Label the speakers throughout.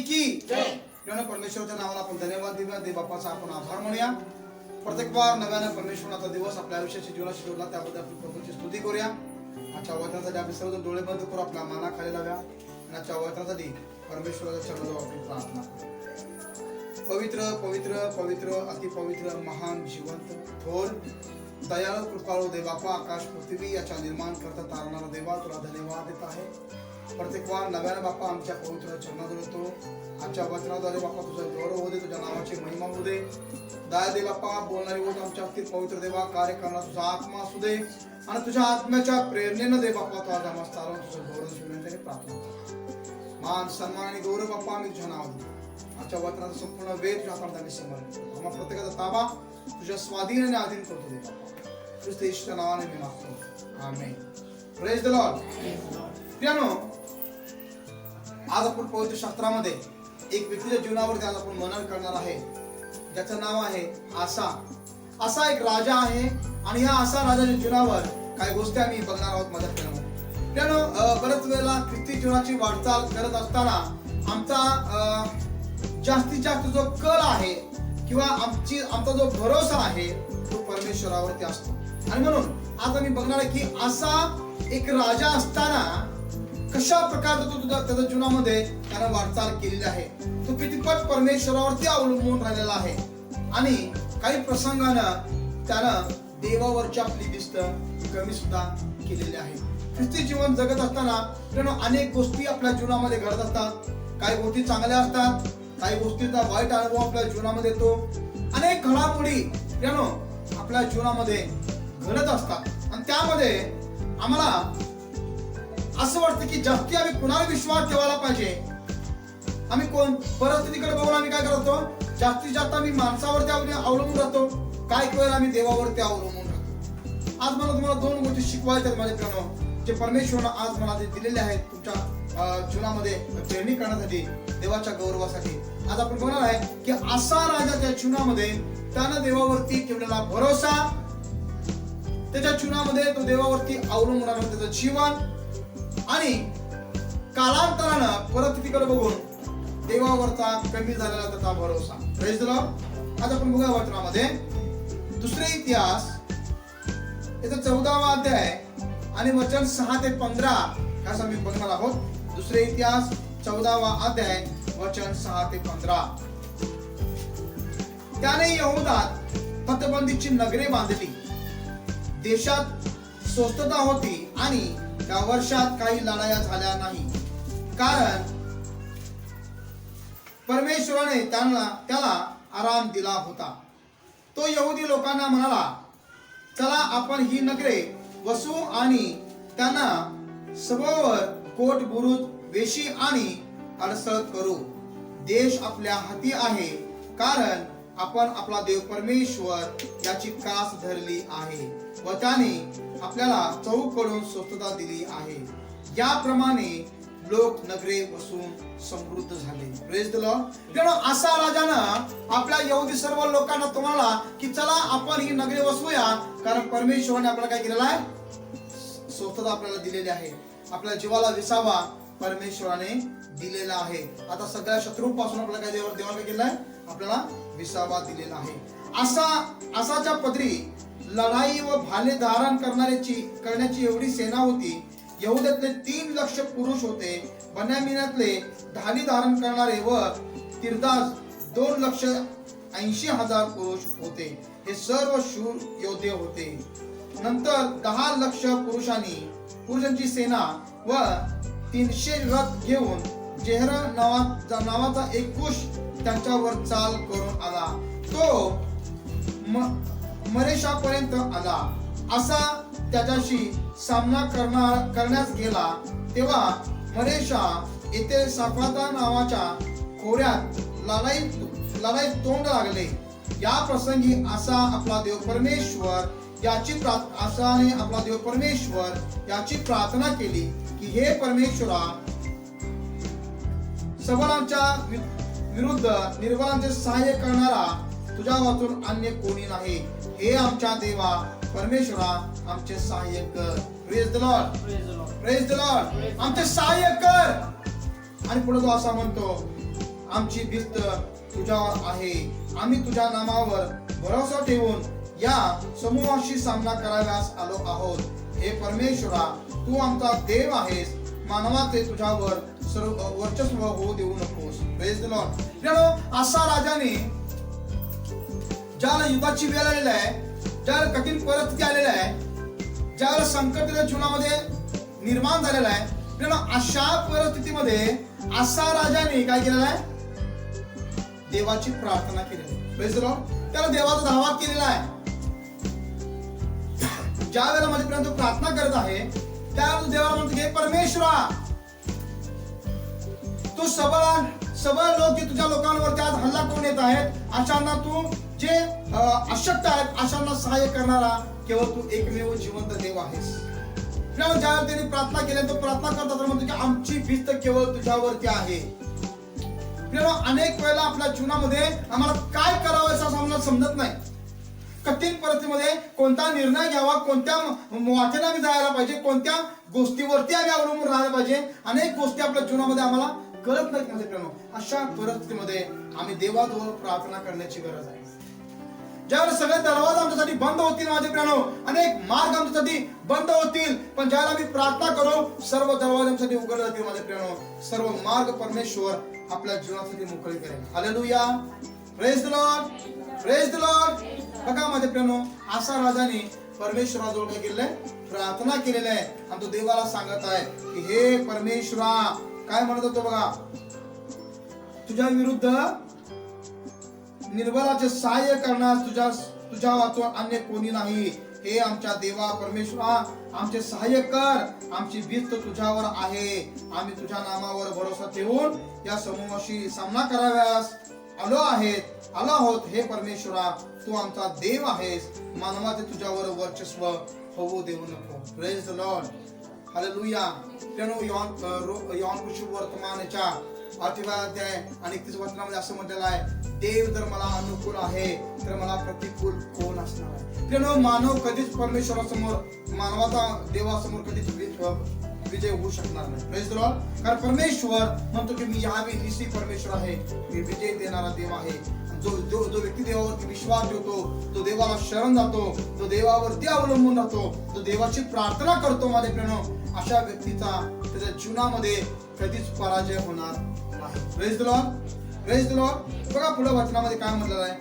Speaker 1: की जय. परमेश्वराच्या नावाला आपण धन्यवाद देऊया. देव बाप्पाचा आपण आभार म्हणूया. प्रत्येक वार नव्याने परमेश्वराचा दिवस आपल्या आयुष्याची जीवनाशी जोडला, त्याबद्दल आपण प्रभूची स्तुती करूया. आजच्या वचनासाठी आपण सर्वजण डोळे बंद करू, आपल्या मानाखाली लाव्या आणि आजच्या वचनासाठी परमेश्वराच्या चरणाजवळ आपण प्रार्थना करू. पवित्र पवित्र पवित्र अति पवित्र महान जिवंत थोर दयाळू कृपाळू देव बापा, आकाश पृथ्वी याच्या निर्माण करता तारणारा देवा, तुला धन्यवाद देत आहे. प्रत्येक वार नव्याने बापा आमच्या पवित्र चरणाजवळ येतो. आजच्या वचनाद्वारे बापा तुझा गौरव होऊ दे, तुझ्या नावाची महिमा होऊ दे. दया दे बापा, बोलणारी बोल आमच्या बाबतीत पवित्र देवा, कार्य करणारा तुझा आत्मा असू दे आणि तुझ्या आत्म्याच्या प्रेरणेनं दे बापा तो आज आम्हाला चालवून तुझं गौरव विनंती प्रार्थना करतो. मान सन्मान आणि गौरव बापा आम्ही तुझ्या नावात देतो. आजच्या वचनाचा संपूर्ण वेळ तुझ्या हातात आम्ही समर्पित करतो. आम्हा प्रत्येकाचा ताबा तुझ्या स्वाधीन आणि अधीन करतो दे बापा. ख्रिस्त येशूच्या नावाने मी मागतो. आमेन. Praise the Lord. प्रियानो, आज आपण पवित्र शास्त्रामध्ये एक व्यक्तीच्या जीवनावर आज आपण मनन करणार आहे, ज्याचं नाव आहे आसा. असा एक राजा आहे आणि ह्या आसा राजाच्या जीवनावर काही गोष्टी आम्ही बघणार आहोत माझ्या प्रियानो. बरेच वेळेला ख्रिस्ती जीवनाची वाटचाल करत असताना आमचा जास्तीत जास्त जो कल आहे किंवा आमचा जो भरोसा आहे तो परमेश्वरावरती असतो. आणि म्हणून आज आम्ही बघणार आहे की असा एक राजा असताना कशा प्रकारे तो त्याच्या जीवनामध्ये त्यानं वाटचाल केलेली आहे, तो कितीपत परमेश्वरावरती अवलंबून राहिलेला आहे आणि काही प्रसंगानं त्यानं देवावरची आपली दिस्त कमी सुद्धा केलेली आहे. ख्रिस्ती जीवन जगत असताना अनेक गोष्टी आपल्या जीवनामध्ये घडत असतात. काही गोष्टी चांगल्या असतात, काही गोष्टीचा वाईट अनुभव आपल्या जीवनामध्ये येतो. अनेक घडामोडी आपल्या जीवनामध्ये घडत असतात आणि त्यामध्ये आम्हाला असं वाटतं की जास्ती आम्ही कुणाला विश्वास ठेवायला पाहिजे. आम्ही कोण परिस्थितीकडे बघून आम्ही काय करतो, जास्तीत जास्त आम्ही माणसावरती अवलंबून राहतो, काय वेळेला आम्ही देवावरती अवलंबून राहतो. आज मला तुम्हाला दोन गोष्टी शिकवायच्या आहेत माझे प्रियानो, जे परमेश्वरानं आज मला ते दिलेले आहेत तुमच्या जीवनामध्ये प्रेरणा करण्यासाठी, देवाच्या गौरवासाठी. आज आपण बघणार आहे की असा राजाच्या जीवनामध्ये त्यानं देवावरती ठेवलेला भरोसा, त्याच्या जीवनामध्ये तो देवावरती अवलंबून राहणं त्याचं जीवन आणि कालांतरानं परिस्थितीकडे बघून देवावरचा कमी झालेला त्याचा भरोसा. Praise the Lord. आज आपण बघूया वचनामध्ये दुसरे इतिहास याचा 14वा अध्याय आणि वचन 6 ते 15 असं आम्ही बघणार आहोत. दुसरे इतिहास 14वा अध्याय वचन 6 ते 15. त्याने यहूदात तटबंदीची नगरे बांधली. देशात स्वस्थता होती आणि त्या वर्षात काही लढाया झाल्या नाही, कारण परमेश्वराने त्याला आराम दिला होता. तो यहुदी लोकांना म्हणाला, चला आपण ही नगरे वसू आणि त्यांना सभोवर कोट बुरुज वेशी आणि अडसळ करू. देश आपल्या हाती आहे, कारण आपण आपला देव परमेश्वर याची कास धरली आहे व त्याने आपल्याला चहूकडून स्वच्छता दिली आहे. याप्रमाणे लोक नगरे वसून समृद्ध झाले. Praise the Lord. असा राजानं आपल्या यहुदी सर्व लोकांना तुम्हाला की चला आपण ही नगरे वसवूया, कारण परमेश्वराने आपल्याला काय केलेलं आहे, स्वच्छता आपल्याला दिलेली आहे. आपल्या जीवाला विसावा परमेश्वराने दिलेला आहे. आता सगळ्या शत्रूंपासून आपल्याला काय देवाला काय केलं आहे, आपल्याला विसावा दिलेला आहे. असाच्या पदरी लढाई व भाले धारण करण्याची एवढी सेना होती. यहुद्यातले 3 लाख पुरुष होते. बन्यामीनातले ढाली धारण करणारे व तिरदास 2,80,000 पुरुष होते. हे सर्व शूर योद्धे होते. नंतर 10 लाख पुरुषांची सेना व 300 रथ घेऊन जेहर नावाचा एक कुश त्यांच्यावर चाल करून आला. तो मरेशापर्यंत आला. असा त्याच्याशी सामना करण्यास गेला तेव्हा मरेशा येथे साफाता नावाच्या खोऱ्यात लढाईत तोंड लागले. या प्रसंगी असा आपला देव परमेश्वर याची प्रार्थना केली की हे परमेश्वरा, सबलांच्या विरुद्ध निर्बलांचे सहाय्य करणारा तुझ्या वाचून अन्य कोणी नाही. हे आमच्या देवा परमेश्वरा आमचे सहाय्य कर. Praise the Lord. Praise the Lord. आमचे सहाय्य कर. आणि पुढे तो असा म्हणतो, आमची भिस्त तुझ्यावर आहे. आम्ही तुझ्या नामावर भरोसा ठेवून या समूहाशी सामना कराव्यास आलो आहोत. हे परमेश्वरा, तू आमचा देव आहेस. मानवाचे तुझ्यावर सर्व वर्चस्व होऊ देऊ नकोस. Praise the Lord. मित्रांनो, असा राजाने ज्याला युद्धाची वेळ आलेली आहे, ज्याला कठीण परिस्थिती आलेली आहे, ज्याला संकट त्याच्या जीवनामध्ये निर्माण झालेला आहे, मित्रांनो, अशा परिस्थितीमध्ये असा राजाने काय केलेलं आहे? देवाची प्रार्थना केलेली आहे. Praise the Lord. त्याला देवाचा धावा केलेला आहे. ज्या वेळेला माझ्यापर्यंत प्रार्थना करत आहे त्यावेळेला देवाला म्हणतो की परमेश्वरा, तू सबळ लोक जे तुझ्या लोकांवरती आज हल्ला करून येत आहेत, अशांना तू जे अशक्त आहेत अशांना सहाय्य करणारा केवळ तू एकमेव जिवंत देव आहेस. ज्यावेळेला त्यांनी प्रार्थना केली तो प्रार्थना करतात म्हणतो की आमची भिस्त केवळ तुझ्यावरती आहे. अनेक वेळेला आपल्या जीवनामध्ये आम्हाला काय करावं असं आम्हाला समजत नाही. कठीण परिस्थितीमध्ये कोणता निर्णय घ्यावा, कोणत्या वाटेला आम्ही जायला पाहिजे, कोणत्या गोष्टीवरती आम्ही अवलंबून राहायला पाहिजे, अनेक गोष्टी आपल्या जीवनामध्ये आम्हाला कळत नाहीत. माझे प्रेम, अशा परिस्थितीमध्ये आम्ही देवाजवळ प्रार्थना करण्याची गरज आहे. ज्यावेळेस सगळे दरवाजे आमच्यासाठी बंद होतील माझे प्रेम, अनेक मार्ग आमच्यासाठी बंद होतील, पण ज्यावेळेला आम्ही प्रार्थना करू सर्व दरवाजे आमच्यासाठी उघडले जातील माझे प्रेम. सर्व मार्ग परमेश्वर आपल्या जीवनासाठी मोकळे करेल. Hallelujah. Praise the Lord. Praise the Lord. बघा माझे प्रेम, असा राजाने परमेश्वराजवळ काय केलेलं आहे? प्रार्थना केलेली आहे. आणि तो देवाला सांगत आहे की हे परमेश्वरा, काय म्हणत होतो बघा, तुझ्या विरुद्ध निर्बलाचे सहाय्य करण्यास तुझ्या वाचून अन्य कोणी नाही. हे आमच्या देवा परमेश्वरा, आमचे सहाय्य कर. आमची भिस्त तुझ्यावर आहे. आम्ही तुझ्या नामावर भरोसा ठेवून या समूहाशी सामना कराव्यास आलो आहोत. हे परमेश्वरा, तू आमचा देव आहेस. मानवाचे तुझ्यावर वर्चस्व होऊ देऊ नको. Praise the Lord. हालेलुया. योहान वर्तमानाच्या 8व्या अध्याय आणि 31 वचनामध्ये असं म्हटलेलं आहे, देव जर मला अनुकूल आहे तर मला प्रतिकूल कोण असणार आहे. मानव कधीच परमेश्वरासमोर, मानवाचा देवासमोर कधीच विजय होऊ शकणार नाही. Praise the Lord. कारण परमेश्वर म्हणतो की मी यावे निश्चित परमेश्वर आहे, मी विजय देणारा देव आहे. जो व्यक्ती देवावरती विश्वास ठेवतो, तो देवाला शरण जातो, तो देवावरती अवलंबून राहतो, तो देवाची प्रार्थना करतो माझे प्रेम, अशा व्यक्तीचा त्याच्या जीवनामध्ये कधीच पराजय होणार नाही. Praise the Lord. Praise the Lord. बघा पुढे वचनामध्ये काय म्हटलेलं आहे,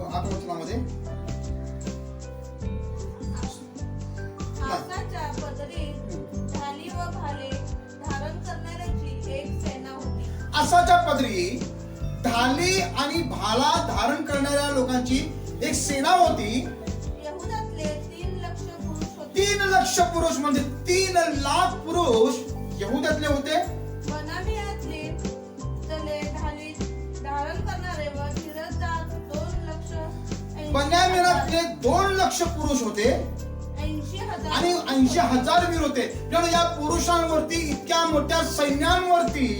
Speaker 1: आठ वचनामध्ये,
Speaker 2: आसाच्या पदरी ढाली व भाले धारण करणाऱ्याची एक सेना होती.
Speaker 1: आसाच्या पदरी ढाली आणि भाला धारण करणाऱ्या लोकांची एक सेना होती.
Speaker 2: यहुदातले 3 लाख पुरुष होते.
Speaker 1: 3 लाख पुरुष म्हणजे 3 लाख पुरुष यहुदातले होते.
Speaker 2: बनामियातले तले ढाली धारण करणारे व तिरस्दार 2 लाख.
Speaker 1: बन्यामिनातले 2 लाख पुरुष होते
Speaker 2: 80,000
Speaker 1: आणि 80,000 वीर होते. या पुरुषांवरती, इतक्या मोठ्या सैन्यांवरती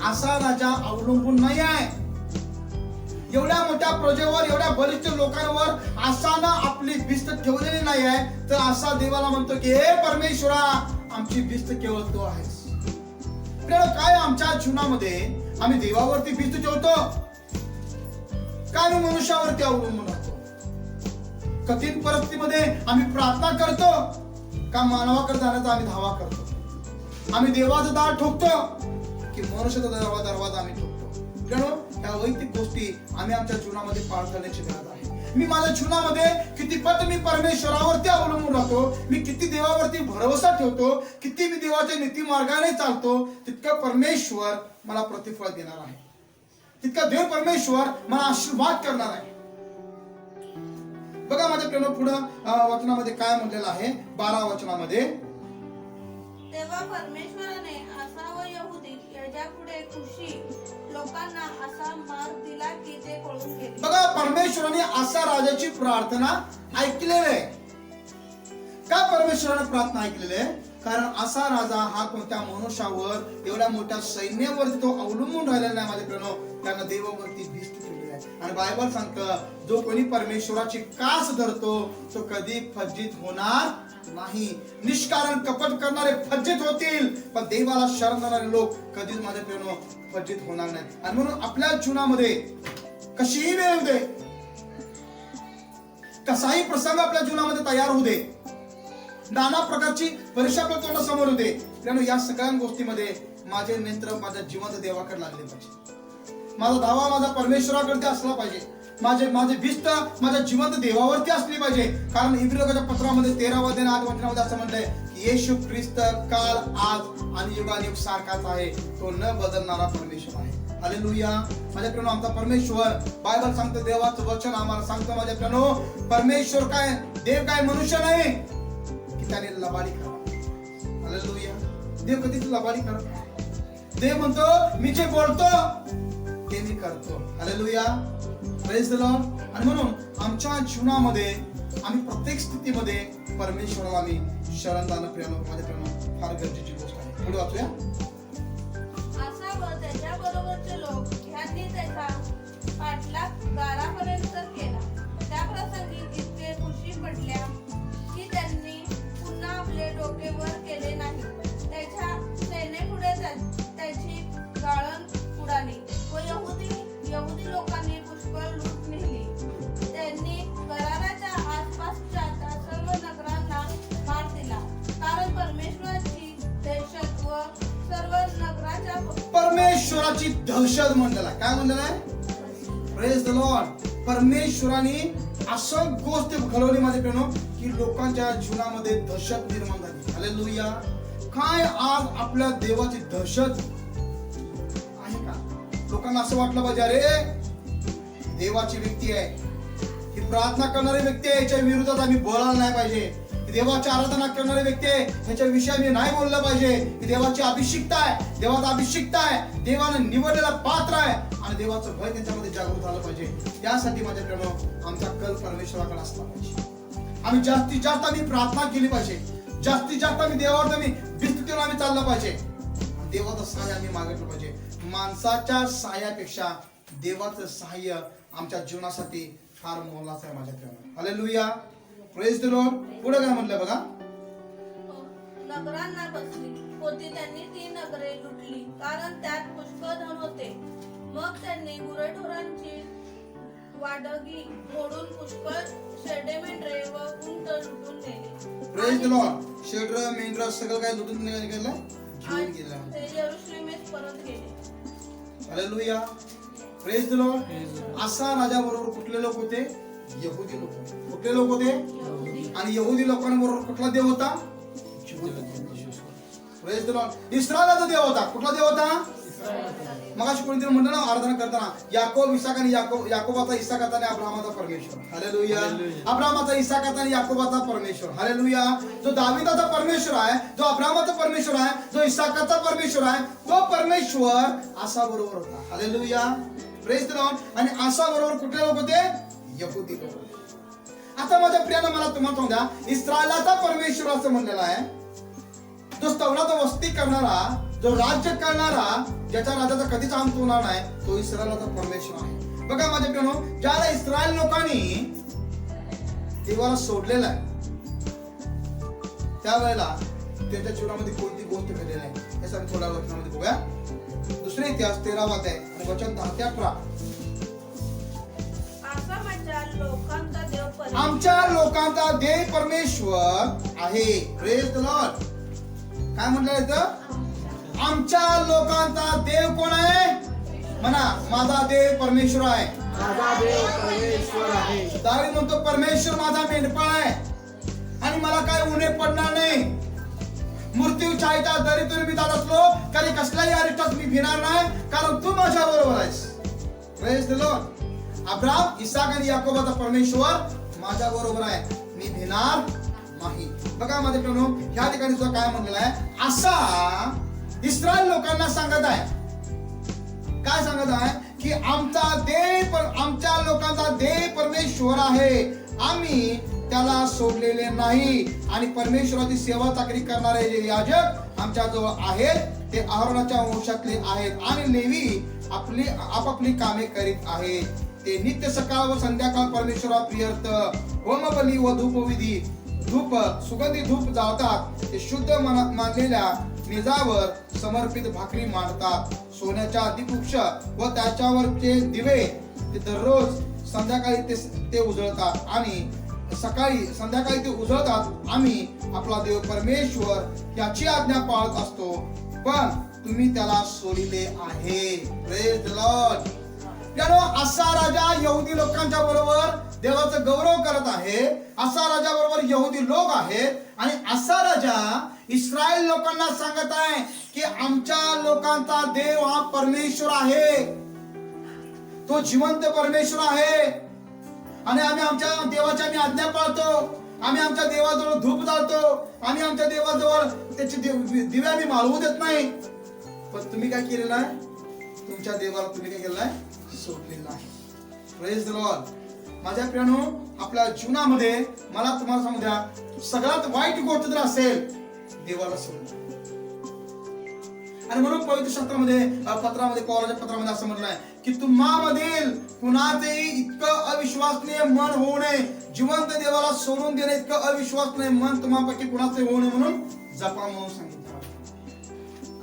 Speaker 1: असा राजा अवलंबून नाही आहे. एवढ्या मोठ्या प्रजेवर, एवढ्या बलिष्ठ लोकांवर असानं आपली भिस्त ठेवलेली नाही आहे. तर असा देवाला म्हणतो की हे परमेश्वरा, आमची भिस्त केवळ तू आहेस. काय आमच्या जीवनामध्ये आम्ही देवावरती भिस्त ठेवतो का आम्ही मनुष्यावरती अवलंबून राहतो? कठीण परिस्थितीमध्ये आम्ही प्रार्थना करतो का मानवाकडे जाण्याचा आम्ही धावा करतो? आम्ही देवाचं दार ठोकतो की मनुष्याचा दरवाजा आम्ही ठोकतो? या वैयक्तिक गोष्टी आम्ही आमच्या जीवनामध्ये पार करण्याची गरज आहे. मी माझ्या जीवनामध्ये कितीपत मी परमेश्वरावरती अवलंबून राहतो, मी किती देवावरती भरोसा ठेवतो, किती मी देवाच्या नीती मार्गाने चालतो, तितका परमेश्वर मला प्रतिफळ देणार आहे. तितका देव परमेश्वर मला आशीर्वाद करणार आहे. बघा माझ्या प्रेम, पुढं वचनामध्ये काय म्हटलेलं आहे, 12 वचनामध्ये,
Speaker 2: तेव्हा परमेश्वराने आसा व यहुदी याच्यापुढे खुशी लोकांना असा मार दिला की ते पळून गेले.
Speaker 1: बघा, परमेश्वराने असा राजाची प्रार्थना ऐकलेली आहे. का परमेश्वराने प्रार्थना ऐकलेली आहे? कारण असा राजा हा कोणत्या मनुष्यावर, एवढ्या मोठ्या सैन्यावरती तो अवलंबून राहिलेला नाही माझे प्रेम. त्यानं देवावरती भिस्त ठेवली आहे. आणि बायबल सांगतं, जो कोणी परमेश्वराची कास धरतो तो कधी फज्जित होणार नाही. निष्कारण कपट करणारे फज्जित होतील, पण देवाला शरण जाणारे लोक कधीच माझ्या प्रियानो फज्जित होणार नाहीत. आणि म्हणून आपल्या जीवनामध्ये कशीही वेळ येऊ दे, कसाही प्रसंग आपल्या जीवनामध्ये तयार होऊ दे, नाना प्रकारची परीक्षा आपल्या तोंडासमोर येऊ दे, प्रियानो या सगळ्या गोष्टीमध्ये माझे नेत्र माझ्या जिवंत देवाकडे लागले पाहिजे. माझा धावा माझा परमेश्वराकडे असला पाहिजे. माझे भिस्त माझ्या जिवंत देवावरती असली पाहिजे. कारण इब्रियोच्या पत्रामध्ये 13 अध्याय 8 वचनामध्ये असं म्हणलंय की येशू ख्रिस्त काल आज आणि युगानुयुग सारखाच आहे. तो न बदलणारा परमेश्वर आहे. हालेलुया. माझ्या प्रियानो आमचा परमेश्वर, बायबल सांगतो, देवाचं वचन आम्हाला सांगतो माझ्या प्रियानो, परमेश्वर काय, देव काय मनुष्य नाही की त्याने लबाडी करावं. हालेलुया. देव कधीच लबाडी करत नाही. देव म्हणतो मी जे बोलतो ते मी करतो. हालेलुया. Praise the Lord. आणि म्हणून आमच्या जीवनामध्ये आम्ही प्रत्येक स्थितीमध्ये परमेश्वराला आम्ही शरण जाणं प्रियानो माझ्या प्रियानो फार गरजेची गोष्ट आहे. पुढे वाचूया.
Speaker 2: आसा व त्याच्या बरोबरचे लोक ह्यांनी त्याचा पाठलाग दारापर्यंत केला. त्या प्रसंगी इतके खुशी पडल्या की त्यांनी पुन्हा आपले डोके वर केले नाही. त्याच्या सेनेपुढे त्याची गाळण उडाली व यहुदी लोकांनी पुष्कळ लूट नेली. त्यांनी कराराच्या आसपासच्या त्या सर्व नगरांना मार दिला, कारण परमेश्वराची दहशत व सर्व नगराच्या
Speaker 1: परमेश्वराची दहशत म्हणलेला आहे. काय म्हणलेलं आहे? Praise the Lord. परमेश्वराने असं गोष्ट घडवली माझे प्रियानो की लोकांच्या जीवनामध्ये दहशत निर्माण झाली. हालेलुया. काय आज आपल्या देवाची दहशत आहे का? लोकांना असं वाटलं पाहिजे अरे देवाची व्यक्ती आहे, ही प्रार्थना करणारी व्यक्ती आहे, याच्या विरोधात आम्ही बोलायला नाही पाहिजे. देवाची आराधना करणारी व्यक्ती आहे, ह्याच्या विषयी मी नाही बोललं पाहिजे. ही देवाची अभिषिक्त आहे, देवाचा अभिषिक्त आहे, देवानं निवडलेला पात्र आहे आणि देवाचं भय त्यांच्यामध्ये जागृत झालं पाहिजे. त्यासाठी माझ्या प्रियानो आमचा कल परमेश्वराकडे असला पाहिजे. आम्ही जास्तीत जास्त आम्ही प्रार्थना केली पाहिजे. जास्तीत जास्त आम्ही देवावर आम्ही विस्तृतीवर आम्ही चाललं पाहिजे. देवाचं सहाय्य आम्ही मागितलं पाहिजे. माणसाच्या सहाय्यापेक्षा देवाचं सहाय्य आमच्या जीवनासाठी फार मोलाचं आहे माझ्या प्रियानो. हालेलुया. Praise the Lord. पुढे काय म्हटलं बघा.
Speaker 2: नगरांना बसली होती. त्यांनी ती नगरे लुटली, कारण त्यात पुष्कळ धन होते. मग त्यांनी गुरेढोरांची वाडगी मोडून पुष्कळ शेडे, मेंढरे व उंट लुटून नेले.
Speaker 1: Praise the Lord. शेड्र मेंढर सगळं काय लुटून गेलं, घेऊन गेलं.
Speaker 2: ते यरूशलेमेस परत गेले.
Speaker 1: हालेलुया. Praise the Lord. असा राजा बरोबर कुठले लोक होते? यहुदी लोक. कुठले लोक होते? आणि यहुदी लोकांबरोबर कुठला देव होता? Praise the Lord. इस्रायलाचा देव होता. कुठला देव होता? मगाशी कोणीतरी म्हणलं ना आराधना करताना, याकोब इसाक आणि याकोबाचा इसाक आणि अब्राहमाचा परमेश्वर. हालेलुया. अब्राहमाचा इसाक आणि याकोबाचा परमेश्वर. हालेलुया. जो दाविदाचा परमेश्वर आहे, जो अब्राहमाचा परमेश्वर आहे, जो इसाकाचा परमेश्वर आहे, तो परमेश्वर आसा बरोबर होता. हालेलुया. Praise the Lord. आणि आसा बरोबर कुठले लोक होते? यहुदी लोक. आता माझ्या प्रियानं मला तुम्हाला सांगू द्या, इस्रायलाचा परमेश्वर असं म्हणलेला आहे, जो स्तवनात वस्ती करणारा, जो राज्य करणारा, ज्याच्या राज्याचा कधीच अंत होणार नाही, तो इस्रायलाचा परमेश्वर आहे. बघा माझ्या प्रियानो, ज्याला इस्रायल लोकांनी देवाला सोडलेला आहे, त्यावेळेला त्यांच्या जीवनामध्ये कोणती गोष्ट घडलेली आहे हे आपण थोड्या वचनामध्ये बघूया. दुसरे इतिहास 13 अध्याय आणि वचन 10 ते 18. आमच्या लोकांचा देव परमेश्वर आहे. Praise the Lord. काय म्हटलं इथं? आमच्या लोकांचा देव कोण आहे? म्हणा, माझा देव परमेश्वर आहे.
Speaker 3: माझा देव परमेश्वर आहे.
Speaker 1: दावीद म्हणतो परमेश्वर माझा मेंढपाळ आहे आणि मला काय उणे पडणार नाही. मृत्यू छायेच्या दरीतून मी जात असलो तरी कसल्याही अरिष्टात मी भिणार नाही, कारण तू माझ्या बरोबर आहेस. Praise the Lord. Abraham, Isaac आणि याकोबाचा परमेश्वर माझ्या बरोबर आहे, मी भिणार नाही. बघा माझे प्रियानो, ह्या ठिकाणी सुद्धा काय म्हणलेलं आहे? असा इस्रायल लोकांना सांगत आहे. काय सांगत आहे? की आमच्या लोकांचा देव परमेश्वर आहे, आम्ही त्याला सोडलेले नाही. आणि परमेश्वराची सेवा चाकरी करणारे जे याजक आमच्या जवळ आहेत ते अहरोनाच्या वंशातले आहेत आणि लेवी आपापली कामे करीत आहेत. ते नित्य सकाळ व संध्याकाळ परमेश्वरा प्रियर्थ होमबली व धूपविधी सुगंधी धूप जाळतात. ते शुद्ध मानलेल्या मेजावर समर्पित भाकरी मांडतात. सोन्याच्या दीपवृक्ष व त्याच्यावरचे दिवे ते दररोज संध्याकाळी ते उजळतात आणि संध्याकाळी ते उजळतात. आम्ही आपला देव परमेश्वर याची आज्ञा पाळत असतो, पण तुम्ही त्याला सोडिले आहे. Praise the Lord. असा राजा यहुदी लोकांच्या बरोबर देवाचा गौरव करत आहे. असा राजा बरोबर यहुदी लोक आहेत आणि असा राजा इस्रायल लोकांना सांगत आहे की आमच्या लोकांचा देव हा परमेश्वर आहे, तो जिवंत परमेश्वर आहे आणि आम्ही आमच्या देवाची आज्ञा पाळतो. आम्ही आमच्या देवाजवळ धूप जाळतो. आम्ही आमच्या देवाजवळ त्याचे दिवे आम्ही माळवू देत नाही. पण तुम्ही काय केलेलं आहे? तुमच्या देवाला तुम्ही काय केलं आहे? सोडलेलं आहे. Praise the Lord. माझ्या प्रियानो, आपल्या जीवनामध्ये मला तुम्हाला सांगू द्या, सगळ्यात वाईट गोष्ट जर असेल देवाला सोडणं. आणि म्हणून पवित्र शास्त्रामध्ये पत्रामध्ये पौलाच्या पत्रामध्ये असं म्हटलंय की तुम्हामधील कुणाचेही इतकं अविश्वासनीय मन होऊ नये. जिवंत देवाला सोडून देणे इतकं अविश्वासनीय मन तुम्हापैकी कुणाचे होऊ नये म्हणून जपा म्हणून सांगितलं.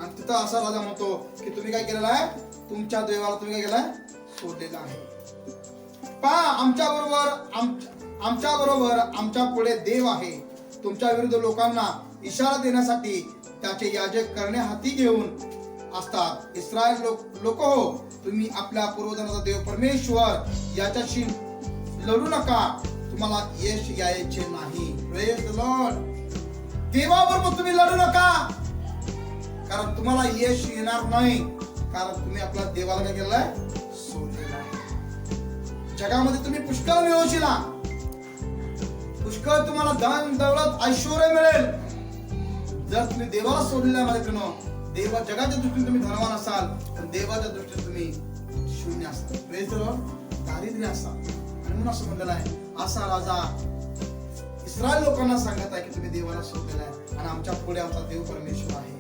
Speaker 1: आणि तिथं असा राजा म्हणतो की तुम्ही काय केलेलं आहे? तुमच्या देवाला तुम्ही काय केलंय? सोडलेलं आहे. पहा, आमच्या बरोबर आमच्या पुढे देव आहे. तुमच्या विरुद्ध लोकांना इशारा देण्यासाठी त्याचे याजक करणे हाती घेऊन असतात. इस्रायल लोक हो, तुम्ही आपल्या पूर्वजांचा देव परमेश्वर याच्याशी लढू नका, तुम्हाला यश यायचे नाही. Praise the Lord. देवाबरोबर तुम्ही लढू नका, कारण तुम्हाला यश येणार नाही, कारण तुम्ही आपल्या देवाला काय केलेलं आहे? सोडलेलं आहे. जगामध्ये तुम्ही पुष्कळ मिळवशीला, पुष्कळ तुम्हाला धन दौलत ऐश्वर्य मिळेल. जर तुम्ही देवाला सोडलेला आहे, जगाच्या दृष्टीने तुम्ही धनवान असाल, पण देवाच्या दृष्टीने तुम्ही शून्य असाल. Praise the Lord. दारिद्र्य असाल. आणि म्हणून असं म्हणलेलं आहे, असा राजा इस्रायल लोकांना सांगत आहे की तुम्ही देवाला सोडलेला आहे आणि आमच्या पुढे आमचा देव परमेश्वर आहे,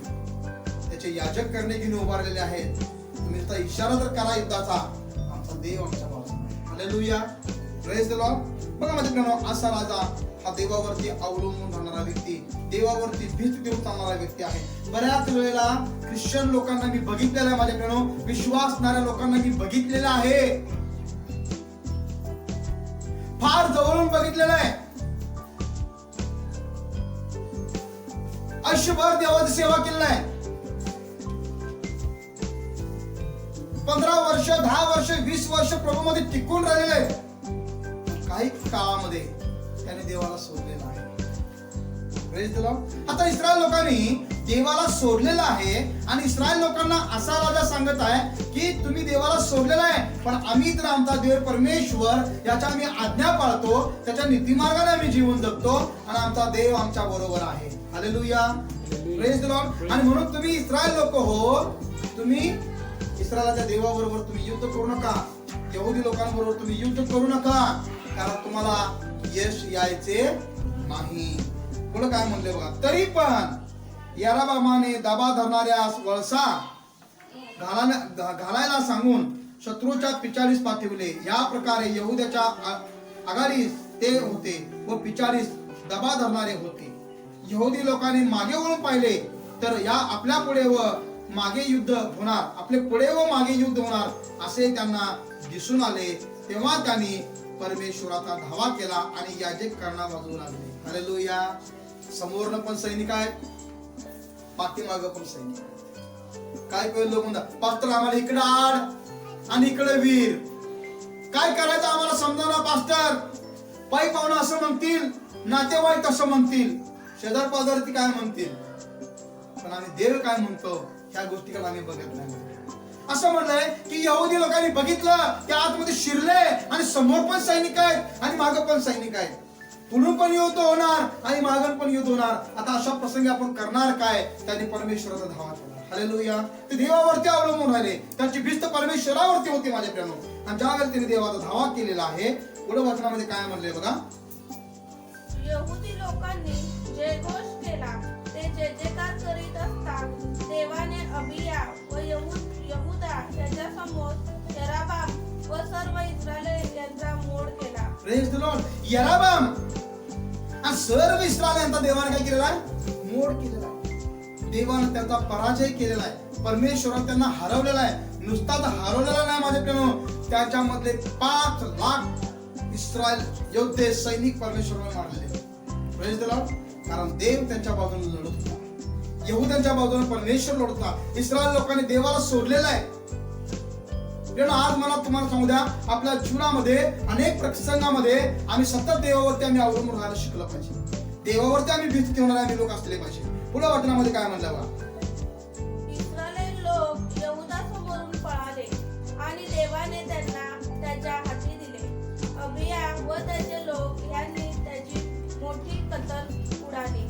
Speaker 1: त्याचे याजक करणे घेऊन उभारलेले आहेत. तुम्ही त्याचा इशारा जर करा युद्धाचा, आमचा देव आमच्या बाजूला आहे. हालेलुया. Praise the Lord. बघा माझ्या प्रियानो, असा राजा हा देवावरती अवलंबून राहणारा व्यक्ती, देवावरती भीत देऊन चालणारा व्यक्ती आहे. बऱ्याच वेळेला ख्रिश्चन लोकांना मी बघितलेलं आहे, माझ्या प्रियानो, विश्वासणाऱ्या लोकांना मी बघितलेलं आहे, फार जवळून बघितलेलं आहे. आयुष्यभर देवाची सेवा केलेली आहे. 15 वर्ष, 10 वर्ष, 20 वर्ष प्रभूमध्ये टिकून राहिलेले आहे. काही काळामध्ये त्याने देवाला सोडलेला आहे. Praise the Lord. आता इस्रायल लोकांनी देवाला सोडलेलं आहे आणि इस्रायल लोकांना असा राजा सांगत आहे की तुम्ही देवाला सोडलेला आहे, पण आम्ही तर आमचा देव परमेश्वर याच्या आम्ही आज्ञा पाळतो, त्याच्या नीतिमार्गाने आम्ही जीवन जगतो आणि आमचा देव आमच्या बरोबर आहे. हालेलुया. Praise the Lord. आणि म्हणून तुम्ही इस्रायल लोक हो, तुम्ही इस्रायलाच्या देवाबरोबर तुम्ही युद्ध करू नका, यहुदी लोकांबरोबर तुम्ही युद्ध करू नका, कारण तुम्हाला यश यायचे नाही. पुढे काय म्हणले बघा, तरी पण याराबामाने दाबा धरणाऱ्यास वळसा घालायला सांगून शत्रूच्या 45 पाठविले. या प्रकारे यहुद्याच्या आघाडीस ते होते व 45 दबा धरणारे होते. यहुदी लोकांनी मागे वळून पाहिले तर या आपल्या पुढे व मागे युद्ध होणार, आपले पुढे व मागे युद्ध होणार असे त्यांना दिसून आले. तेव्हा त्यांनी परमेश्वराचा धावा केला आणि याजक करणा वाजवू लागले. हालेलुया. समोरनं पण सैनिक आहेत, पाठीमागं पण सैनिक आहेत. काय कळलं लोक म्हणतात, पास्टर आम्हाला इकडे आड आणि इकडे वीर, काय करायचं आम्हाला समजा पास्टर. पायी पाहुणं असं म्हणतील, नातेवाईक असं म्हणतील, शेजार पाजारती काय म्हणतील, पण आम्ही देव काय म्हणतो ह्या गोष्टीकडे आम्ही बघत नाही. असं म्हणलंय की यहुदी लोकांनी बघितलं की आतमध्ये शिरले आणि समोर पण सैनिक आहेत आणि मागं पण सैनिक आहेत, पुढून पण युद्ध होणार आणि मागून पण युद्ध होणार. आता अशा प्रसंगी आपण करणार काय? त्यांनी परमेश्वराचा धावा केला. हालेलुया. ते देवावरती अवलंबून राहिले, त्यांची भिस्त परमेश्वरावरती होती माझ्या प्रियानो. आणि ज्यावेळेस त्यांनी देवाचा धावा केलेला आहे, पुढे वचनामध्ये काय म्हणले बघा,
Speaker 2: यहुदी लोकांनी जयघोष केला, ते जय जयकार करीत असतात. देवाने अबिया व यहुदा यांच्या समोर यराबाम व सर्व इस्रायल यांचा मोड केला.
Speaker 1: Praise the Lord. यराबाम आणि सर्व इस्रायलांचा देवाने काय केलेला आहे? मोड केलेला आहे. देवाने त्यांचा पराजय केलेला आहे. परमेश्वराने त्यांना हरवलेला आहे. नुसताच हरवलेला नाही माझे प्रेम, त्याच्यामधले 5 लाख इस्रायल योद्धे सैनिक परमेश्वराने मारलेले. Praise the Lord. कारण देव त्यांच्या बाजूने लढत होता. यहूद्यांच्या बाजूने परमेश्वर लढत होता. इस्रायल लोकांनी देवाला सोडलेलं आहे. आज मला तुम्हाला सांगू द्या, आपल्या जीवनामध्ये अनेक प्रसंगामध्ये आम्ही सतत देवावरती आम्ही अवलंबून राहायला शिकलं पाहिजे. देवावरती आम्ही भीती ठेवणारे आम्ही लोक असले पाहिजे. पुढे वचनामध्ये काय म्हणलं बा?
Speaker 2: इस्रायली लोक यहूदासमोरून पळाले आणि देवाने त्यांना त्याच्या हाती दिले. अबिया व त्याचे लोक यांनी त्याची मोठी कत्तल उडाली.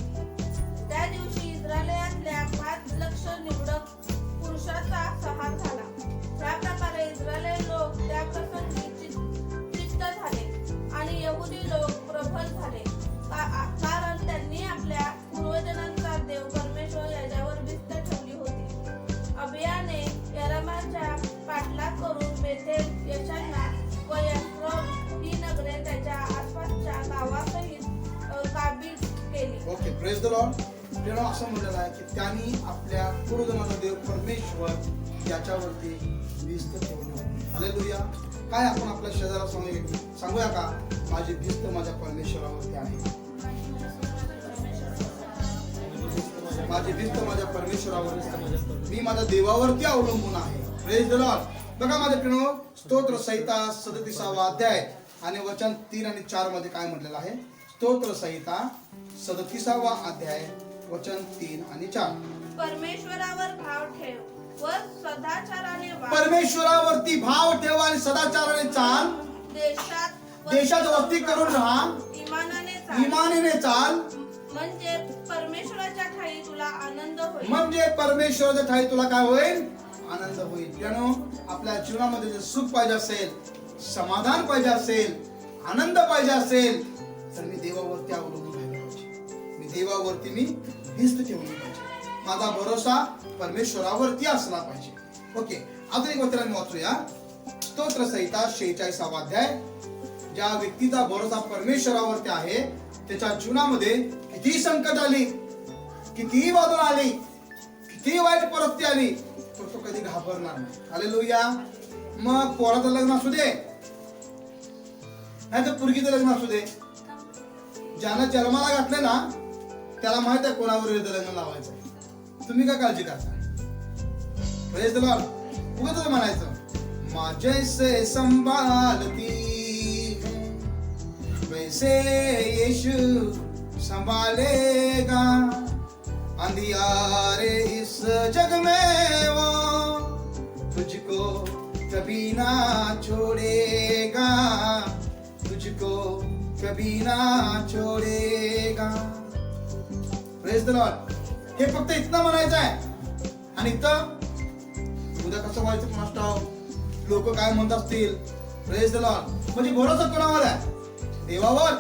Speaker 2: त्या दिवशी इस्रायलातल्या 5 लाख निवडक पुरुषांचा संहार झाला. त्या प्रकारे इस्रायली लोक त्या प्रसंगी चित्त झाले आणि यहुदी लोक प्रबल झाले, कारण त्यांनी आपल्या पूर्वजांचा देव परमेश्वर याच्यावर भिस्त ठेवली होती. अबियाने यरमाच्या पाठलाग करून बेथेल, यशाना व यस्रोन ही नगरे त्याच्या आसपासच्या गावासहित काबीज केली.
Speaker 1: Okay, praise the Lord. तेव्हा असं म्हटलेलं आहे की त्यांनी आपल्या पूर्वजनाचा देव परमेश्वर याच्यावरती भिस्त ठेवली होती. हालेलुया. काय आपण आपल्या शेजारा सांगूया का? माझी भिस्त माझ्या परमेश्वरावरती आहे. माझी भिस्त माझ्या परमेश्वरावरती, मी माझ्या देवावरती अवलंबून आहे. Praise the Lord. बघा माझ्या प्रिय, स्तोत्र संहिता 37वा अध्याय आणि वचन 3 आणि 4 मध्ये काय म्हटलेलं आहे? स्तोत्र संहिता 37वा अध्याय वचन 3 आणि 4.
Speaker 2: परमेश्वरावर भाव ठेव व सदाचाराने वाग.
Speaker 1: परमेश्वरावरती भाव ठेव आणि सदाचाराने चाल. देशात वस्ती करून राहा. इमानाने चाल.
Speaker 2: म्हणजे परमेश्वराच्या ठाई तुला आनंद होईल.
Speaker 1: म्हणजे परमेश्वराच्या ठाई तुला काय होईल? आनंद होईल. त्यानो आपल्या जीवनामध्ये जर सुख पाहिजे असेल, समाधान पाहिजे असेल, आनंद पाहिजे असेल, तर मी देवावरती अवलंबून राहिलो पाहिजे. मी देवावरती भिस्त ठेवली पाहिजे. माझा भरोसा परमेश्वरावरती असला पाहिजे. ओके, अजून एक वचन वाचूया. स्तोत्र संहिता 46वा अध्याय. ज्या व्यक्तीचा भरोसा परमेश्वरावरती आहे, त्याच्या जीवनामध्ये किती संकट आली, किती बाजू आली, किती वाईट परिस्थिती आली, तो कधी घाबरणार नाही. हालेलुया. मग पोराचं लग्न असू दे, नाही तर पुरगीचं लग्न असू दे, ज्यानं जन्माला घातले ना त्याला माहित आहे कोणावर लग्न लावायचं. तुम्ही काय काळजी करता? Praise the Lord. उगाच म्हणायचं, माझे से संभालती वैसे यीशु संभालेगा. अंधियारे इस जग में वो तुझको कभी ना छोड़ेगा, तुझको कभी ना छोड़ेगा. Praise the Lord. हे फक्त इथं म्हणायचं आहे. आणि इथं उद्या कसं व्हायचं कोणास ठाऊक, लोक काय म्हणत असतील. Praise the Lord. म्हणजे भरोसा कोणावर आहे? देवावर,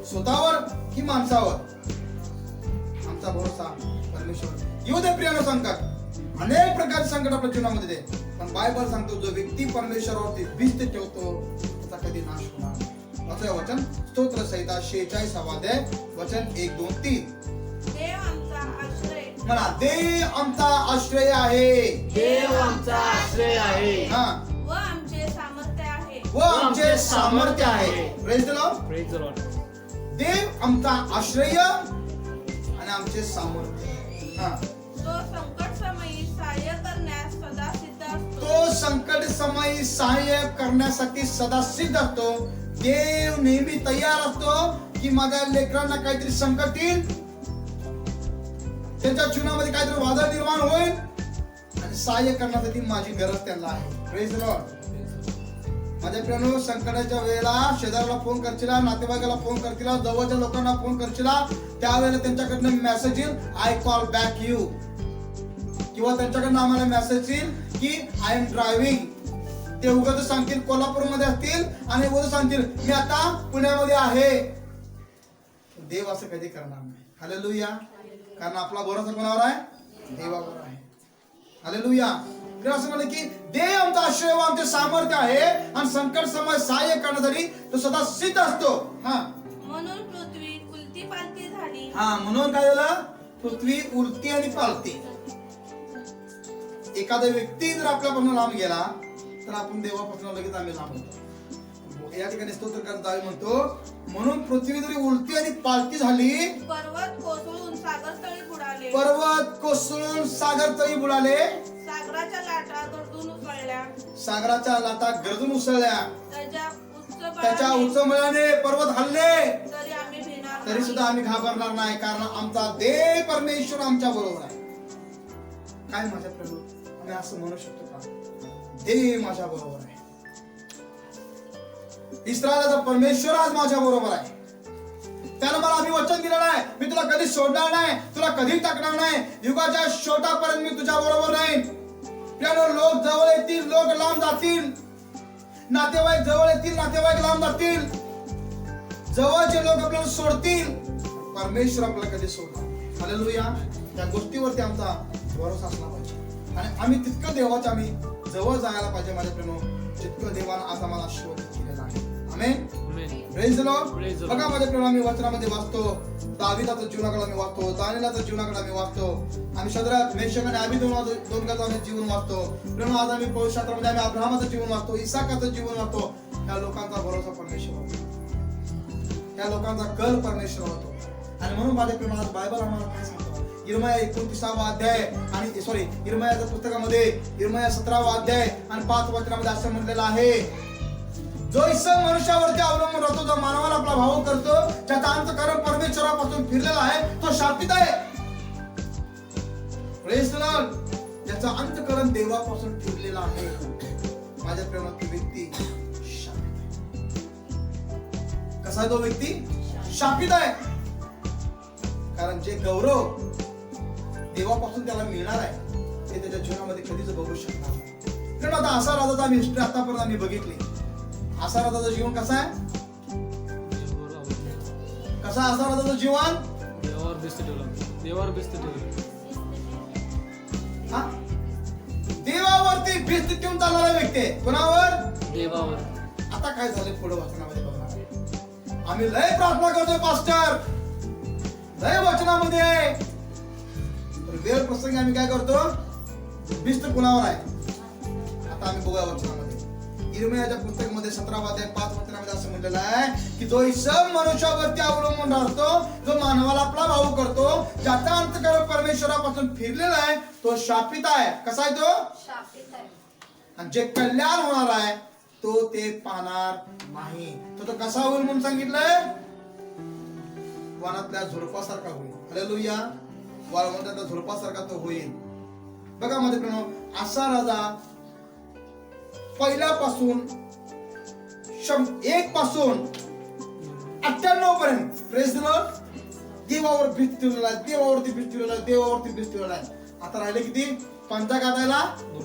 Speaker 1: स्वतःवर की माणसावर? आमचा भरोसा परमेश्वर. येऊ दे प्रियानो संकट, अनेक प्रकारचे संकट आपल्या जीवनामध्ये दे, पण बायबल सांगतो जो व्यक्ती परमेश्वरावरती भिस्त ठेवतो त्याचा कधी नाश होणार नाही. वाचूया वचन. स्तोत्र संहिता 46वा अध्याय वचन 1, 2, 3.
Speaker 2: देव आमचा आश्रय.
Speaker 1: म्हणा, देव आमचा आश्रय आहे.
Speaker 3: देव आमचा आश्रय आहे.
Speaker 1: हा,
Speaker 2: व आमचे सामर्थ्य आहे.
Speaker 1: व आमचे सामर्थ्य आहे. Praise the Lord.
Speaker 3: Praise the Lord.
Speaker 1: देव आमचा आश्रय आणि आमचे सामर्थ्य. हा,
Speaker 2: तो संकट समयी सहाय्य करण्यास सदा सिद्ध असतो.
Speaker 1: तो संकट समयी सहाय्य करण्यासाठी सदा सिद्ध असतो. देव नेहमी तयार असतो की माझ्या लेकरांना काहीतरी संकट येईल, त्यांच्या जीवनामध्ये काहीतरी वादळ निर्माण होईल आणि सहाय्य करण्यासाठी माझी गरज त्यांना आहे. Praise the Lord. माझ्या प्रियानो, संकटाच्या वेळेला शेजाऱ्याला फोन करशील, नातेवाईकाला फोन करशील, जवळच्या लोकांना फोन करशील, त्यावेळेला त्यांच्याकडनं मेसेज येईल, आय कॉल बॅक यू. किंवा त्यांच्याकडनं आम्हाला मेसेज येईल की आय एम ड्रायव्हिंग. ते उगाच सांगतील कोल्हापूरमध्ये असतील आणि उगाच सांगतील मी आता पुण्यामध्ये आहे. देव असं कधी करणार नाही. हालेलुया. कारण आपला भरोसा कोणावर आहे? देवावर आहे. हालेलुया. असं म्हणलं की देव आमचा आश्रय व आमचे सामर्थ्य आहे आणि संकट समय सहाय्य करण्यासाठी तो सदा सिद्ध असतो. हा,
Speaker 2: म्हणून पृथ्वी उलटी पालटी
Speaker 1: हा, म्हणून काय झालं, पृथ्वी उलटी आणि पालती. एखादा व्यक्ती जर आपल्यापासून लांब गेला तर आपण देवापासून लगेच आम्ही लांब होतो. या ठिकाणी स्तोत्र करत दावी म्हणतो, म्हणून पृथ्वी जरी उलटी आणि पालती झाली,
Speaker 2: पर्वत कोसळून सागर तळी बुडाले,
Speaker 1: पर्वत कोसळून सागर तळी बुडाले,
Speaker 2: सागराच्या लाटा गरजून उसळल्या,
Speaker 1: सागराच्या लाटा गरजून उसळल्या, त्याच्या
Speaker 2: बळाने
Speaker 1: उचमळ्याने पर्वत हल्ले,
Speaker 2: तरी आम्ही भिणार
Speaker 1: तरी सुद्धा आम्ही घाबरणार नाही, कारण आमचा देव परमेश्वर आमच्या बरोबर आहे. काय माझ्या प्रभू, आम्ही असं म्हणू शकतो का, देव माझ्या बरोबर आहे. इस्रायलाचा परमेश्वर आज माझ्या बरोबर आहे. त्यानं मला अभी वचन दिलेलं आहे, मी तुला कधी सोडणार नाही, तुला कधी टाकणार नाही, युगाच्या शेवटापर्यंत मी तुझ्या बरोबर राहीन. लोक जवळ येतील, लोक लांब जातील, नातेवाईक जवळ येतील, नातेवाईक लांब जातील, जवळचे लोक आपल्याला सोडतील, परमेश्वर आपल्याला कधी सोडणार. हालेलुया. त्या गोष्टीवरती आमचा भरोसा असला पाहिजे आणि आम्ही तितकं देवाच्या आम्ही जवळ जायला पाहिजे माझ्या प्रेम, जितकं देवानं आज आम्हाला आशीर्वाद केलेला आहे. आमेन. Praise the Lord. बघा माझ्या प्रेम, आम्ही वचनामध्ये वाचतो, दाविदाच्या जीवनाकडे आम्ही वाचतो, दानिएलाच्या जीवनाकडे आम्ही वाचतो, आम्ही शद्रक मेशक आणि अबेदनोगाचं आम्ही जीवन वाचतो. प्रेम, आज आम्ही पवित्र शास्त्रामध्ये आम्ही अब्राहमाचं जीवन वाचतो, इसाकाचं जीवन वाचतो. या लोकांचा भरोसा परमेश्वर होतो, या लोकांचा कल परमेश्वर होतो. आणि म्हणून माझ्या प्रेम, आज बायबल आम्हाला काय सांगतो, इर्मया 29वा अध्याय आणि इर्मयाच्या पुस्तकामध्ये इर्मया 17वा अध्याय आणि 5 वचनामध्ये असं म्हटलेलं आहे, जो ईश्वर मनुष्यावरती अवलंबून राहतो, जो मानवाला आपला भाव करतो, ज्याचा अंतःकरण परमेश्वरापासून फिरलेला आहे, तो शापित आहे. Praise the Lord. ज्याचा अंतःकरण देवापासून फिरलेला आहे, माझ्या प्रेमात ती व्यक्ती शापित आहे. कसा तो व्यक्ती शापित आहे, कारण जे गौरव देवापासून त्याला मिळणार आहे ते त्याच्या जीवनामध्ये कधीच बघू शकणार नाही. कारण आता असा राजाचा आम्ही हिस्ट्री आतापर्यंत आम्ही बघितली. असा राजाचं जीवन कसं आहे, कसा असा राजाचं जीवन,
Speaker 3: देवावर भिस्त ठेवलं.
Speaker 1: हा, देवावरती भिस्त ठेवून चालणारा व्यक्ती आहे. कोणावर, देवावर. आता काय झालं पुढे वचनामध्ये बघणार, आम्ही लय प्रार्थना करतोय पास्टर, लय वचनामध्ये, वेळ प्रसंगी आम्ही काय करतो, भिस्त कुणावर आहे. आता आम्ही बघूया वचनामध्ये, इर्मयाच्या पुस्तकामध्ये 17वा अध्याय 5 वचनामध्ये असं म्हटलेलं आहे की जो ईश्वर मनुष्यावरती अवलंबून राहतो, जो मानवाला आपला भाऊ करतो, ज्याचा अंतःकरण परमेश्वरापासून फिरलेला आहे, तो शापित आहे. कसा आहे तो,
Speaker 2: शापित आहे.
Speaker 1: आणि जे कल्याण होणार आहे तो ते पाहणार नाही. तो कसा होईल म्हणून सांगितलंय, वनातल्या झुडपासारखा होईल. हालेलुया. वाळवंटातल्या झुडपासारखा तो होईल. बघा माझे प्रेम, असा राजा पहिल्यापासून 1 पासून 98 पर्यंत, प्रेज द लॉर्ड, देवावर भिस्त ठेवलेला आहे, देवावरती भिस्त ठेवलेला आहे, देवावरती भिस्त ठेवलेला आहे. आता राहिले किती, पंचा गाठायला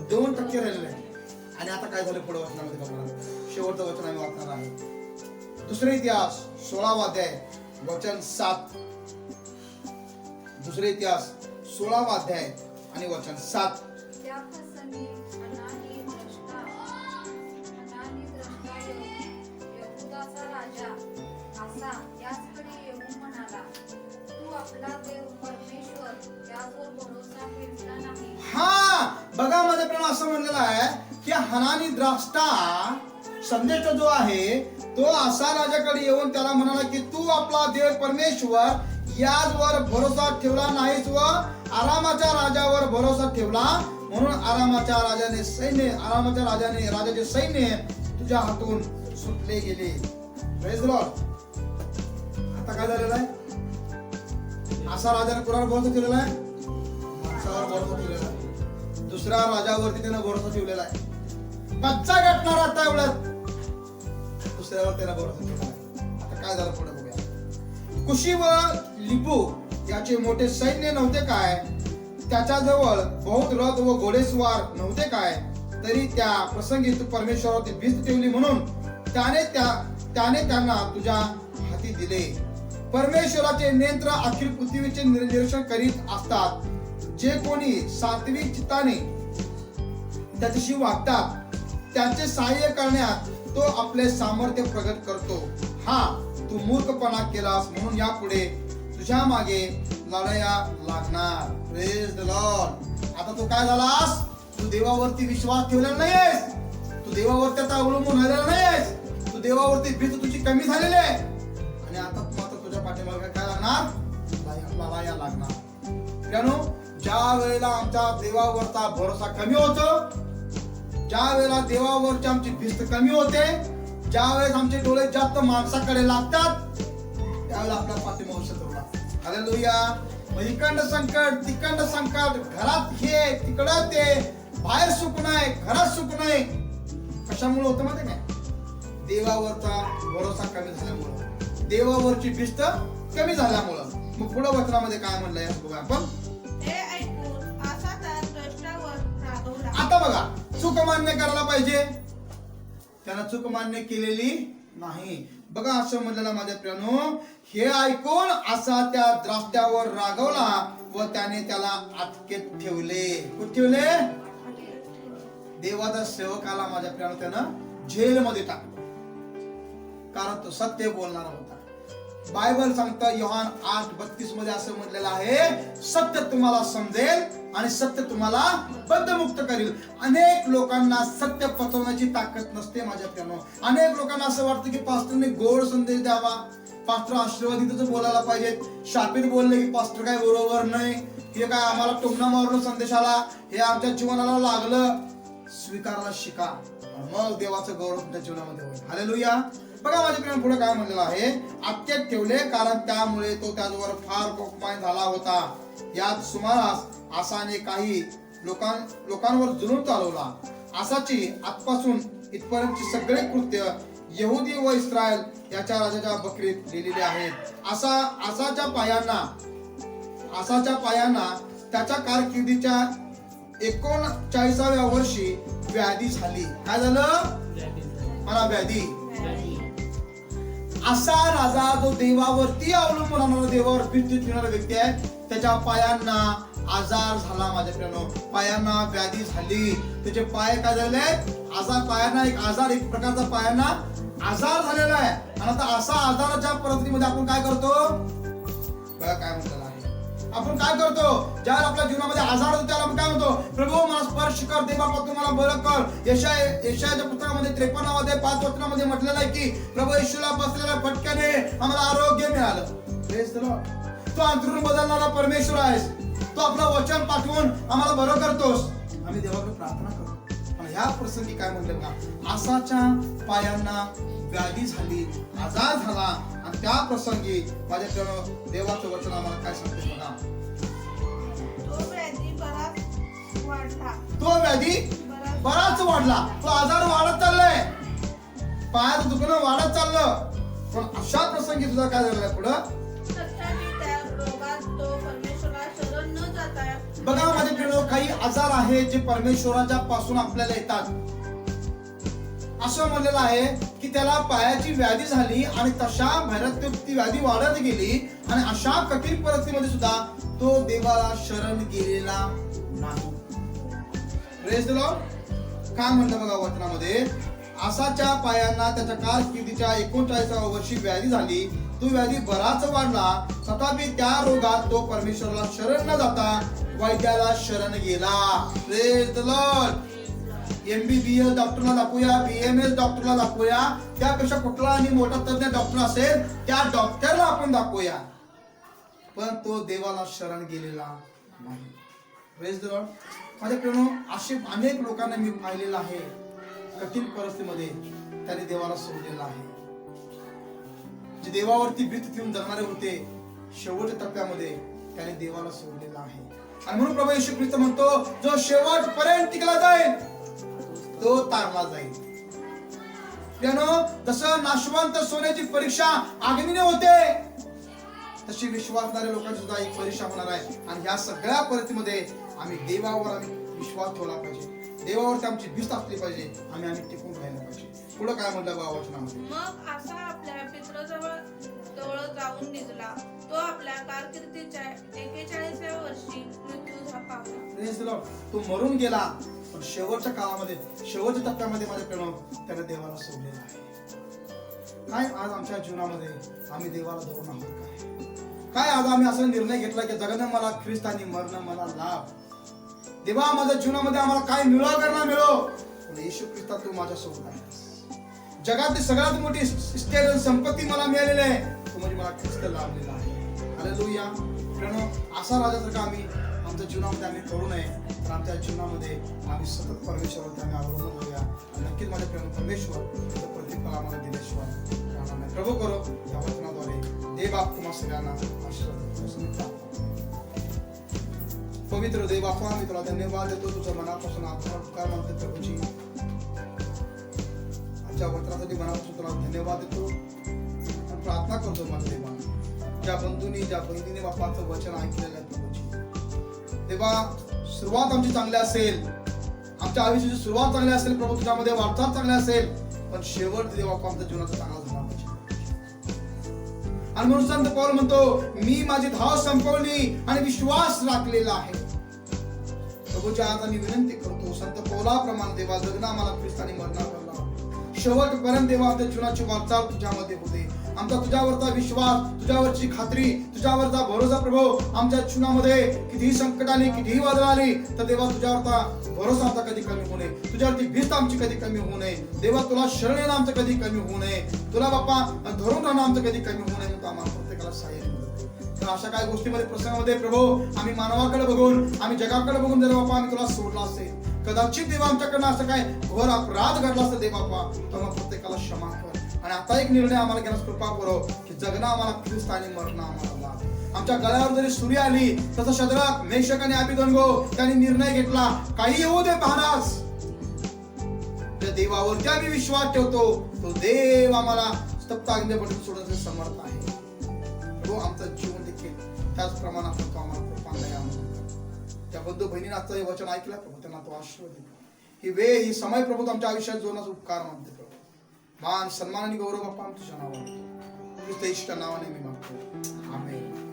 Speaker 1: 2% राहिलेले आहे. आणि आता काय झालं पुढे वचनामध्ये बघा, शेवटचं वचन आम्ही वाचणार आहे. दुसरे इतिहास 16वा अध्याय वचन 7. दुसरे इतिहास 16वा अध्याय आणि वचन 7.
Speaker 4: त्या प्रसंगी हनानी द्रष्टा यहूदाचा राजा आसा याचकडे येऊन म्हणाला, तू आपला देव परमेश्वर त्यावर भरोसा ठेवला नाही.
Speaker 1: हा, बघा माझ्या प्रेम, असं म्हणलेलं आहे की हनानी द्राष्टा संदेश जो आहे तो आसा राजाकडे येऊन त्याला म्हणाला की तू आपला देव परमेश्वर याचवर भरोसा ठेवला नाहीस व आरामाच्या राजावर भरोसा ठेवला, म्हणून आरामाच्या राजाचे सैन्य तुझ्या हातून सुटले गेले. Praise the Lord. आता काय झालेलं आहे, असा राजाने कुणावर भरोसा ठेवलेला आहे, माणसावर भरोसा ठेवलेला आहे, दुसऱ्या राजावरती त्याने भरोसा ठेवलेला आहे. बच्चा गाठणार आता एवढ्यात दुसऱ्यावर त्याला भरोसा ठेवलेला आहे. आता काय झालं पुढे बघूया. कुशी व लिबू याचे मोठे सैन्य नव्हते काय, त्याच्याजवळ बहुत रथ व घोडेस्वार नव्हते काय, तरी त्या प्रसंगी तू परमेश्वरावरती भिस्त ठेवली, म्हणून त्याने त्यांना तुझ्या हाती दिले. परमेश्वराचे नेत्र अखिल पृथ्वीचे निरीक्षण करीत असतात. जे कोणी सात्विक चित्ताने त्याच्याशी वागतात त्यांचे सहाय्य करण्यात तो आपले सामर्थ्य प्रगट करतो. हा, तू मूर्खपणा केलास, म्हणून यापुढे तुझ्या मागे लढाया लागणार. Praise the Lord. आता तू काय झालास? तू देवावरती विश्वास ठेवलेला नाहीयेस, तू देवावरती आता अवलंबून राहिलेला नाहीयेस, तू देवावरती भीत तुझी कमी झालेली आहे. आणि आता तू मात्र तुझ्या पाठीमागे काय लागणार? लढाया लागणार. मित्रांनो, ज्या वेळेला आमच्या देवावरचा भरोसा कमी होतो, ज्या वेळेला देवावरची आमची भिस्त कमी होते, ज्या वेळेस आमचे डोळे जास्त माणसाकडे लागतात, त्यावेळेला आपल्या पाठीमागे शत्रू लागतात. हालेलुया. मग इकडं संकट, तिकडं संकट, घरात हे, तिकडं ते, बाहेर सुख नाही, घरात सुख नाही. कशामुळे होतं माहिती काय? देवावरचा भरोसा कमी झाल्यामुळं, देवावरची भिस्त कमी झाल्यामुळं. मग पुढं वचनामध्ये काय म्हणलंय बघा आपण.
Speaker 2: हे ऐकून असा त्या द्रष्टावर रागवला.
Speaker 1: आता बघा, चूक मान्य करायला पाहिजे, त्यानं चूक मान्य केलेली नाही. बघा असं म्हणलेलं माझ्या प्रियानो, हे ऐकून असा त्या द्राष्ट्यावर रागवला व त्याने त्याला अटकेत ठेवले. कुठे ठेवले? देवाचा सेवकाला माझ्या प्रियानो त्यानं जेलमध्ये टाकलं, कारण तो सत्य बोलणारा होता. बायबल सांगतं योहान 8:32 मध्ये असं म्हटलेलं आहे, सत्य तुम्हाला समजेल आणि सत्य तुम्हाला बद्धमुक्त करेल. अनेक लोकांना सत्य पचवण्याची ताकद नसते माझ्या प्रियानो. अनेक लोकांना असं वाटतं की पास्टरने गोड संदेश द्यावा, पास्टर आशीर्वादितच बोलायला पाहिजे, शापित बोलले की पास्टर काय बरोबर नाही, हे काय आम्हाला टोमणा मारून संदेश आला, हे आमच्या जीवनाला लागलं. स्वीकारायला शिका, मग देवाचं गौरव तुमच्या जीवनामध्ये होईल. हालेलुया. बघा माझ्या प्रेम पुढे काय म्हणलेलं आहे, अटकेत ठेवले कारण त्यामुळे तो त्याच्यावर फार कोपमाय झाला होता. यात सुमारास आसाने काही लोकांवर जुलूम चालवला. आसाची आजपासून इथपर्यंतची सगळे कृत्य यहुदी व इस्रायल याच्या राजाच्या बकरीत लिहिलेले आहेत. आसाच्या पायांना त्याच्या कारकिर्दीच्या 39व्या वर्षी व्याधी झाली. काय झालं? मला व्याधी. असा राजा जो देवावरती अवलंबून राहणारा, देवावर भीती ठेवणारा व्यक्ती आहे, त्याच्या पायांना आजार झाला माझ्या प्रियानो, पायांना व्याधी झाली. त्याचे पाय काय झाले? पायांना एक प्रकारचा पायांना आजार झालेला आहे. आणि आता असा आजाराच्या परिस्थितीमध्ये आपण काय करतो? बघा काय म्हणलेलं आहे, आपण काय करतो? ज्यावेळेला आपल्या जीवनामध्ये आजार होतो त्याला आपण काय म्हणतो? प्रभू मला स्पर्श कर, दे बाबा तू मला बरं कर. यशायाच्या पुस्तकामध्ये 53 5 वचनामध्ये म्हटलेलं आहे की प्रभू येशूला बसलेल्या फटक्याने आम्हाला आरोग्य मिळालं. Praise the Lord. तो अंतरून बदलणारा परमेश्वर आहेस, तो आपलं वचन पाठवून आम्हाला बरं करतोस. आम्ही देवाकडे प्रार्थना करतो. पण ह्या प्रसंगी काय म्हणलं का? आसाच्या पायांना व्याधी झाली, आजार झाला. आणि त्या प्रसंगी माझ्या देवाचं वचन आम्हाला काय सांगते बघा.
Speaker 2: तो व्याधी
Speaker 1: बराच वाढला. तो आजार वाढत चाललाय, पायाचं दुखणं वाढत चाललं. पण अशा प्रसंगी सुद्धा काय झालं पुढं?
Speaker 2: त्या रोगात तो परमेश्वराला शरण न जाता.
Speaker 1: बघा माझे प्रिय, काही आजार आहेत जे परमेश्वराच्या पासून आपल्याला येतात. असं म्हणलेलं आहे की त्याला पायाची व्याधी झाली आणि तशा भयानक ती व्याधी वाढत गेली. आणि अशा कठीण परिस्थितीमध्ये सुद्धा तो देवाला शरण गेलेला नाही. Praise the Lord. काय म्हणतं बघा वचनामध्ये, आसाच्या पायांना त्याच्या कारकिर्दीच्या 39व्या वर्षी व्याधी झाली. तो व्याधी बराच वाढला, तथापि त्या रोगात तो परमेश्वराला शरण न जाता वैद्याला शरण गेला. Praise the Lord. MBBS डॉक्टरला दाखवूया, BMS डॉक्टरला दाखवूया, त्यापेक्षा कुठला आणि मोठा तज्ञ डॉक्टर असेल त्या डॉक्टरला आपण दाखवूया, पण तो देवाला शरण गेलेला नाही. Praise the Lord. माझ्या प्रेमो, असे अनेक लोकांना मी पाहिलेलं आहे, कठीण परिस्थितीमध्ये त्यांनी देवाला सोडलेलं आहे. जे देवावरती भीत ठेवून जगणारे होते, शेवटच्या टप्प्यामध्ये त्याने देवाला सोडलेलं आहे. आणि म्हणून प्रभू येशू ख्रिस्त म्हणतो, जो शेवटपर्यंत टिकला जाईल तो तारला जाईल. त्यानं जसं नाशवंत सोन्याची परीक्षा अग्नीने होते, तशी विश्वासणाऱ्या लोकांची सुद्धा एक परीक्षा होणार आहे. आणि ह्या सगळ्या परिस्थितीमध्ये आम्ही देवावर विश्वास ठेवला पाहिजे, देवावरती आमची भीत असली पाहिजे, आम्ही टिकून राहिलं पाहिजे. पुढे काय म्हणलं बाबा वचनामध्ये?
Speaker 2: मग असा आपल्या पितृजवळ जाऊन निघाला. तो आपल्या कारकिर्दीच्या 41व्या वर्षी मृत्यू पावला.
Speaker 1: Praise the Lord. तो मरून गेला, पण शेवटच्या काळामध्ये, शेवटच्या टप्प्यामध्ये माझ्या प्रेम त्याने देवाला सोडलेला आहे. काय आज आमच्या जीवनामध्ये आम्ही देवाला धरून आहोत? काय आज आम्ही असा निर्णय घेतला की जगणं मला ख्रिस्त आणि मरणं मला लाभ. देवा माझ्या जीवनामध्ये आम्हाला काय मिळो करणार मिळो, पण येशू ख्रिस्ता तू माझ्यासोबत आहेस. जगातली सगळ्यात मोठी इस्टेट संपत्ती मला मिळालेली आहे, तो म्हणजे मला ख्रिस्त लाभलेला आहे. हालेलुया. प्रियानो, असा राजासारखा आम्ही आमच्या जीवनामध्ये आम्ही करू नये, तर आमच्या जीवनामध्ये आम्ही सतत परमेश्वरावरती आम्ही अवलंबून होऊया. आणि नक्कीच माझ्या प्रेम परमेश्वर त्याचं प्रतिफल आम्हाला दिल्याशिवाय राहणार नाही. प्रभू करो या वचनाद्वारे देव बाप तुम्हा सगळ्यांना आशीर्वाद. पवित्र देव बापा, मी तुला धन्यवाद देतो, तुझ्या मनापासून आभार मानतो प्रभूजी. आजच्या वचनासाठी मनापासून तुला धन्यवाद देतो आणि प्रार्थना करतो माझ्या देवा, ज्या बंधूंनी ज्या बहिणीने बापाचं वचन ऐकलेलं आहे प्रभूजी. देवा सुरुवात आमची चांगली असेल, आमच्या आयुष्याची सुरुवात चांगली असेल प्रभू, तुझ्यामध्ये वाटचाल चांगली असेल, पण शेवट देवा आमच्या जीवनाचा चांगला झाला पाहिजे. आणि म्हणून संत पौल म्हणतो, मी माझी धाव संपवली आणि विश्वास राखलेला आहे. प्रभूच्या आज आम्ही विनंती करतो, संत पौलाप्रमाणे देवा जगणं आम्हाला ख्रिस्त आणि मरणाला शेवटपर्यंत देवा आमच्या जीवनाची वाटचाल तुझ्यामध्ये होते. आमचा तुझ्यावरचा विश्वास, तुझ्यावरची खात्री, तुझ्यावरचा भरोसा प्रभू आमच्या जीवनामध्ये कितीही संकट आली, कितीही वादळ आली, तर देवा तुझ्यावरचा भरोसा आमचा कधी कमी होऊ नये, तुझ्यावरती भीत आमची कधी कमी होऊ नये. देवा तुला शरण येणं आमचं कधी कमी होऊ नये, तुला बाप्पा धरून राहणं आमचं कधी कमी होऊ नये, म्हणून आम्हाला प्रत्येकाला सहाय्य करू. तर अशा काही गोष्टीमध्ये प्रसंगामध्ये प्रभू आम्ही मानवाकडे बघून, आम्ही जगाकडे बघून जर बाप्पा आम्ही तुला सोडला असेल, कदाचित देवा आमच्याकडनं असं काय घोर अपराध घडला असेल देव बाप्पा, तेव्हा प्रत्येकाला क्षमा कर. आणि आता एक निर्णय आम्हाला घेण्यास कृपा करो की जगणं आम्हाला ख्रिस्त आणि मरणं आम्हाला लाभ. आमच्या गळ्यावर जरी सुरी आली, तसं शद्रक, मेषक आणि अबेदनगो त्यांनी निर्णय घेतला, काही येऊ दे महाराज, त्या देवावरती आम्ही विश्वास ठेवतो, तो देव आम्हाला स्तब्ध आज्ञेपासून सोडण्यास समर्थ आहे. प्रभू आमचं जीवन देखील त्याच प्रमाणात तो आम्हाला कृपाने आनंद. त्या बंधू बहिणीने आजचं हे वचन ऐकलं प्रभू, त्यांना तो आशीर्वाद दे. ही वेळ, ही समय प्रभू आमच्या आयुष्यात जोडण्याचा उपकार मानते प्रभू. मान, सन्मान आणि गौरव बाप्पा तुझ्या नावाने, ख्रिस्त येशूच्या नावाने मी मागतो. आमेन.